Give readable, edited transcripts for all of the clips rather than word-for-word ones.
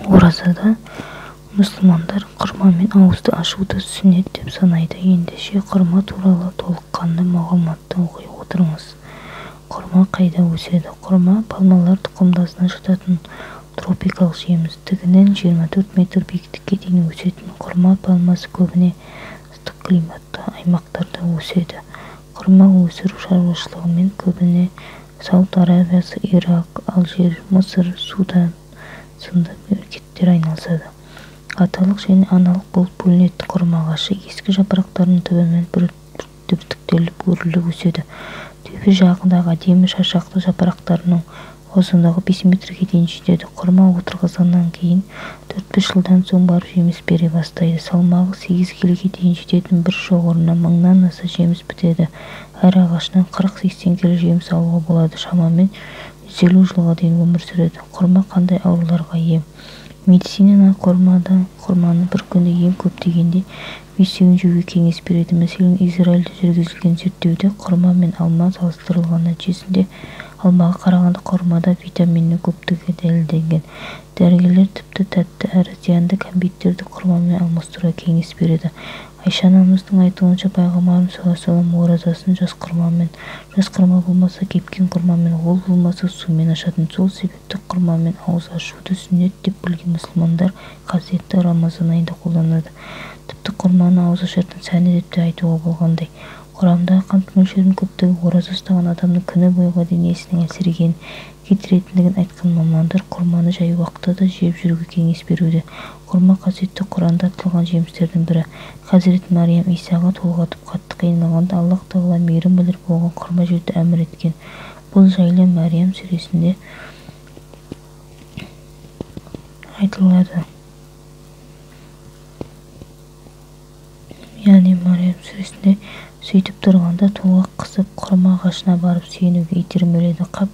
Оразада мұсылмандар құрма мен ауызды ашуды сүннет деп санайды. Ендеше құрма туралы толыққанды мағлұматты оқи отырмыз. Құрма қайда өседі? Құрма пальмалар тұқымдасына жататын тропикалық жеміс. Тігінен 24 метр биіктікке дейін өсетін құрма пальмасы көбіне ыстық климатты аймақтарда өседі. Құрма өсіру шаруашылығымен көбіне Сауд Арабиясы, Ирак, Алжир, Мысыр, Судан сынды мемлекеттер айналысады. Аталық және аналық болып бөлінетін құрма ағашы ескі жапырақтарының түбімен бүртіктеліп өріліп өседі. Төбе жағындағы әдемі шашақты жапырақтарының ұзындығы 5 метрге дейін жетеді. Құрма отырғызғаннан кейін 4-5 жылдан соң барып жеміс бере бастайды. Салмағы 8 келіге дейін жететін бір шоғырына 1000-нан аса жеміс бітеді. Әр ағашынан 40-80 келі жеміс алуға болады. Шамамен 150 жылға дейін өмір сүреді. Құрма қандай ауруларға ем? Медицинаны құрманы бір күнде ем көп дегенде бесеуін жеуге кеңес береді. Мәселен, Израильде жүргізілген зерттеуде құрма мен алма салыстырылған нәтижесінде алмаға қарағанда құрмада витаминнің көптігі дәлелденген. Дәрігерлер тіпті тәтті әрі зиянды кәмпиттерді құрмамен алмастыруға кеңес береді. Айша анамыздың айтуынша пайғамбарымыз саллаллаху оразасын жас құрма болмаса кепкен құрмамен, ол болмаса сумен ашатын. Сол себепті құрмамен ауыз ашуды сүннет деп білген мұсылмандар қасиетті Рамазан айында қолданады. Тіпті құрманы ауыз ашатын сәні деп те айтуға болғандай. Құрамдағы қант мөлшерінің көптігі ораза ұстаған адамның күні бойғы денесінің әлсірегенін кетіретіндігін айтқан мамандар құрманы жай уақытта да жеп жүруге кеңес беруде. Құрма қасиетті Құранда айтылған жемістердің бірі. Хазірет Мариям Исаға толғатып қатты қиналғанда Аллах Тағала мейірім білдіріп оған құрма жеуді әмір еткен. Бұл жайлы Мариям сүресінде айтылады. Яғни Мариям сүресінде сөйтіп тұрғанда толғақ қысып құрма ағашына барып сүйенуге итермеледі. Қап,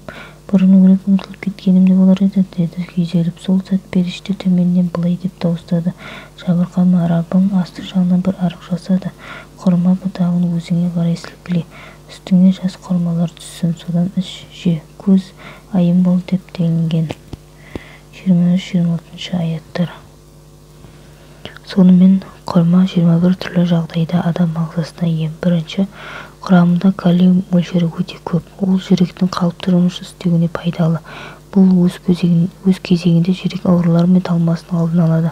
бұрын өліп ұмытылып кеткенімде болар еді, деді күйзеліп. Сол сәт періште төменнен былай деп дауыстады: жабырқама, Раббың асты жағынан бір арық жасады. Құрма бұтағын өзіңе қарай сілкіле, үстіңе жас құрмалар түссін, содан іш, же, көз айым бол деп делінген 23-26 аяттар. Сонымен құрма 21 түрлі жағдайда адам ағзасына ем. Бірінші, құрамында калий мөлшері өте көп. Ол жүректің қалыпты жұмыс істеуіне пайдалы. Бұл өз кезегінде жүрек аурулары мен талмасының алдын алады.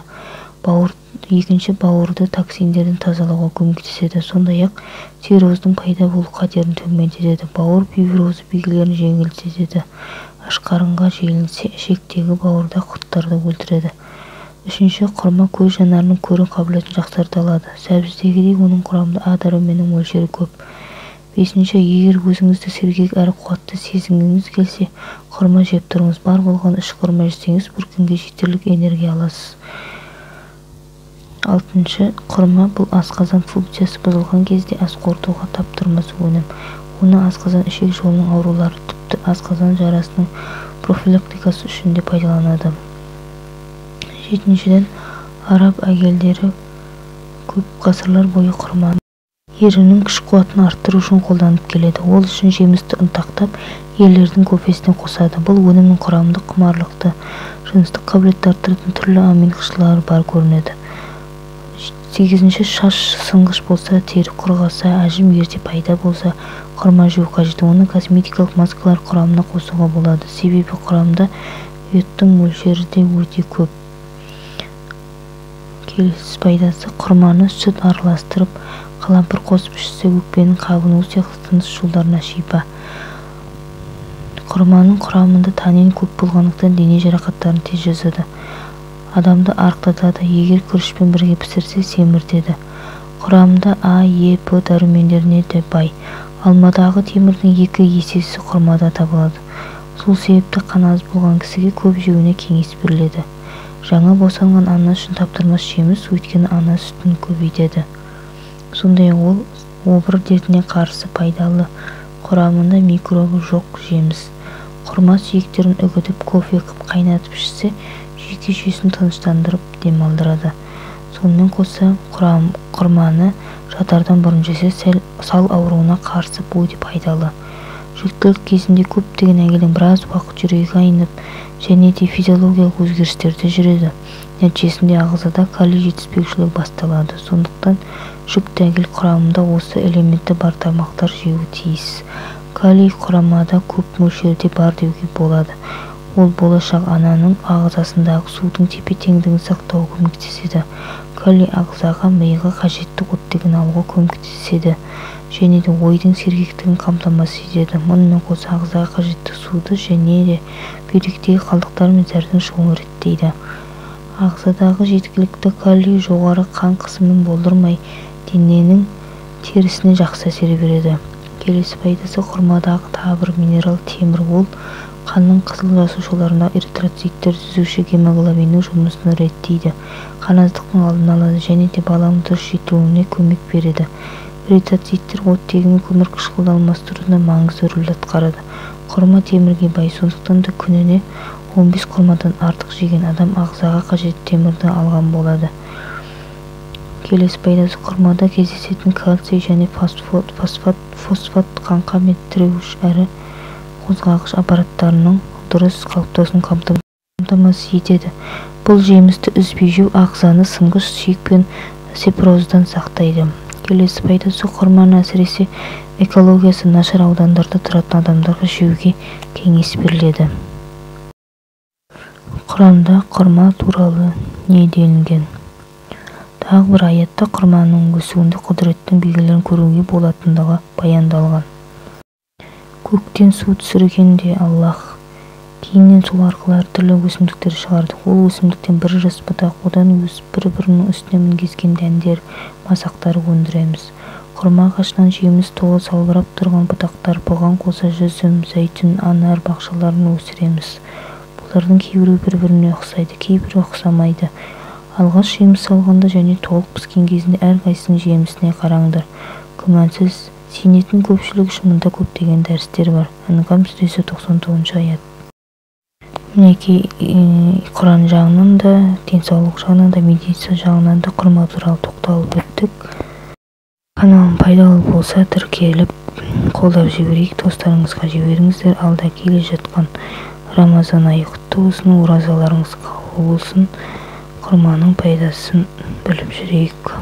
Екінші, бауырды токсиндерден тазалауға көмектеседі. Сондай-ақ цирроздың пайда болу қатерін төмендетеді. Бауыр фиброзы белгілерін жеңілдетеді. Аш қарынға желінсе, ішектегі бауырда құрттарды өлтіреді. Үшінші, құрма көз жанарының көру қабілетін жақсарта алады. Сәбіздегідей оның құрамында А дәруменінің мөлшері көп. Бесінші, егер өзіңізді сергек әрі қуатты сезінгіңіз келсе, құрма жеп тұрыңыз. Бар болған 3 құрма жесеңіз, бір күнге жетерлік энергия аласыз. Алтыншы, құрма бұл асқазан функциясы бұзылған кезде ас қорытуға таптырмас өнім. Оны асқазан ішек жолының аурулары, тіпті асқазан жарасының профилактикасы үшін де пайдаланады. Жетіншіден, араб әйелдері көп ғасырлар бойы құрманы ерінің күш қуатын арттыру үшін қолданып келеді. Ол үшін жемісті ұнтақтап, ерлердің көпесіне қосады. Бұл өнімнің құрамында құмарлықты, жыныстық қабілетті арттыратын түрлі амин қышқылдары бар көрінеді. Сегізінші, шаш сынғыш болса, тері құрғаса, әжім ерте пайда болса, құрма жеу қажет. Оны косметикалық маскалар құрамына қосуға болады. Себебі құрамында йодтың мөлшері де өте көп. Келесі пайдасы, құрманы сүт араластырып, қалампыр қосып ішсе өкпенің қабынуы сияқты тыныс жолдарына шипа. Құрманың құрамында танин көп болғандықтан дене жарақаттарын тез жазады. Адамды арықтатады, егер күрішпен бірге пісірсе семіртеді. Құрамында А, Е, П дәрумендеріне де бай. Алмадағы темірдің 2 есесі құрмада табылады. Сол себепті қаны аз болған кісіге көп жеуіне кеңес беріледі. Жаңа босанған ана үшін таптырмас жеміс, өйткені ана сүтін көбейтеді. Сондай ол обыр дертіне қарсы пайдалы. Құрамында микробы жоқ жеміс. Құрма сүйектерін үгітіп, кофе қып қайнатып ішсе, жүйке жүйесін тыныштандырып демалдырады. Сонымен қоса құрманы жатардан бұрын жесе сал ауруына қарсы өте пайдалы. Жүктілік кезінде көптеген әйелдің біраз уақыт жүрегі айнып және де физиологиялық өзгерістерде жүреді. Нәтижесінде ағзада калий жетіспеушілігі басталады. Сондықтан жүкті әйел құрамында осы элементі бар тамақтар жеуі тиіс. Калий құрамада көп мөлшерде бар деуге болады. Ол болашақ ананың ағзасындағы судың тепе-теңдігін сақтауға көмектеседі. Калий ағзаға, миға қажетті оттегін алуға көмектеседі және де ойдың сергектігін қамтамасыз етеді. Мұнымен қоса ағзаға қажетті суды және де бүйректегі қалдықтар мен зәрдің шығуын реттейді. Ағзадағы жеткілікті калий жоғары қан қысымын болдырмай, дененің терісіне жақсы әсер береді. Келесі пайдасы құрмадағы тағы бір минерал темір. Ол қанның қызыл жасушаларында эритроциттер түзуші гемоглобиннің жұмысын реттейді, қанасыздықтың алдын алады және де баланың дұрыс жетілуіне көмек береді. Эритроциттер оттегі мен көмір қышқылды алмастыруда маңызды рөл атқарады. Құрма темірге бай, сондықтан да күніне 15 құрмадан артық жеген адам ағзаға қажетті темірді алған болады. Келесі пайдасы құрмада кездесетін кальций және фосфат қанқа мен тіреуіш әрі қозғағыш аппараттарының дұрыс қалыптасуын қамтамасыз етеді. Бұл жемісті үзбей жеу ағзаны сынғыш сүйек пен остеопороздан сақтайды. Келесі пайдасы құрманы әсіресе экологиясы нашар аудандарда тұратын адамдарға жеуге кеңес беріледі. Құранда құрма туралы не делінген? Тағы бір аятта құрманың өсуінде құдіреттің белгілерін көруге болатындығы баяндалған. Көктен су түсіргенде Аллах кейіннен сол арқылы әртүрлі өсімдіктер шығарды. Ол өсімдіктен бір жас бұтақ, одан өсіп бір-бірінің үстіне мінгескен дәндер, масақтар өндіреміз. Құрма ағашынан жеміс толы салбырап тұрған бұтақтар, бұған қоса жүзім, зәйтүн, анар бақшаларын өсіреміз. Бұлардың кейбірі бір-біріне ұқсайды, кейбірі ұқсамайды. Алғаш жеміс салғанда және толық піскен кезінде әрқайсының жемісіне қараңдар. Күмәнсіз сенетін көпшілік үшін мұнда көптеген дәрістер бар. Анғам сүресі 99 аят. Мінекей Құран жағынан да, денсаулық жағынан да, медицина жағынан да құрма туралы тоқталып өттік. Каналым пайдалы болса тіркеліп қолдап жіберейік, достарыңызға жіберіңіздер. Алда келе жатқан Рамазан айы құтты болсын, оразаларыңыз қабыл болсын. Құрманың пайдасын біліп жүрейік.